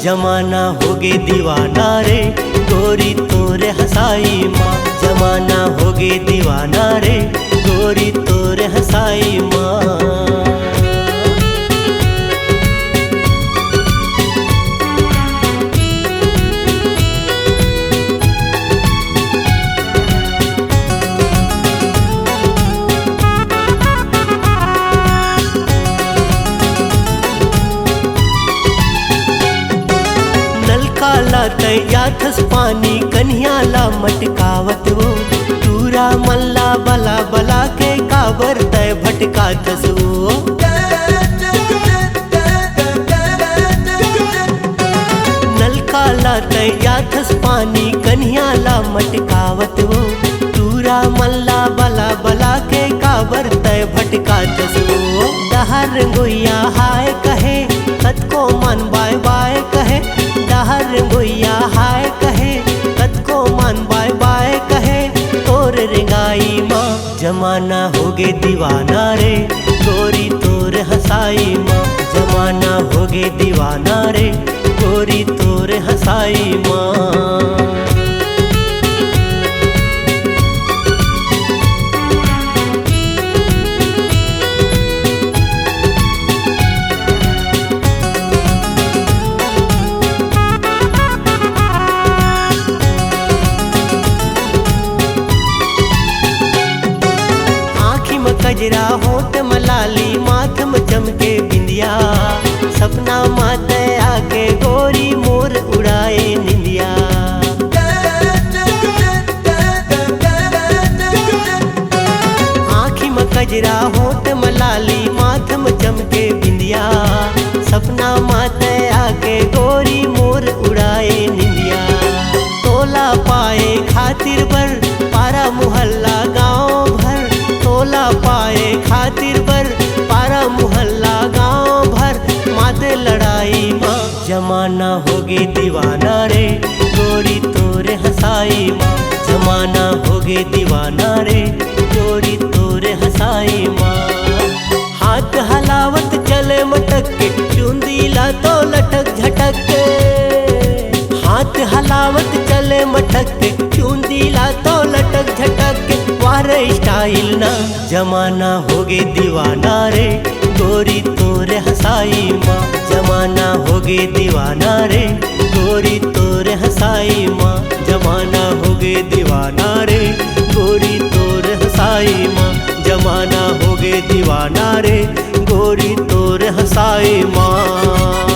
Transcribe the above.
जमाना होगे दीवाना रे गोरी तोरे हंसाई माँ। जमाना होगे दीवाना रे गोरी तोरे हंसाई माँ। काला तैया थस पानी कन्हैया मटकावत वो तूरा मल्ला बला बला के काबर तय भटका थस वो। नल काला तैया थस पानी कन्हैया मटकावत वो तूरा मल्ला बला बला के काबर तय भटका थस वो। दहर गोइया हाय कहे कत को मन बाय बाय कहे। दहर गोइया हाय कहे कत को मन बाय बाय कहे तोर रिंगाई माँ। जमाना होगे दीवाना रे गोरी तोर हंसाई माँ। जमाना होगे दीवाना रे गोरी तोर हंसाई माँ। कजरा होठ मलाली माथ में चमके बिंदिया सपना माते आके गोरी मोर उड़ाए निंदिया। आँखी में कजरा होठ मलाली माथ में चमके बिंदिया सपना माते आके गोरी मोर उड़ाए निंदिया। तोला पाए खातिर बर पारा मुहल्ला गाँव भर तोला पाए खातिर बर पारा मुहल्ला गाँव भर माते लड़ाई माँ। जमाना होगे दीवाना रे गोरी तोरे हंसाई माँ। जमाना होगे दीवाना रे गोरी तोरे हंसाई माँ। हाथ हलावत चले मटक के चूंदीला तो लटक झटक के। हाथ हलावत चले मटक के चूंदीला तो लटक झटक के वारे स्टाइल ना। जमाना होगे दीवाना रे गोरी तोरे हंसाई माँ। जमाना होगे दीवाना रे गोरी तोरे हंसाई माँ। जमाना होगे दीवाना रे गोरी तोरे हंसाई माँ। जमाना होगे दीवाना रे गोरी तोरे हंसाई माँ।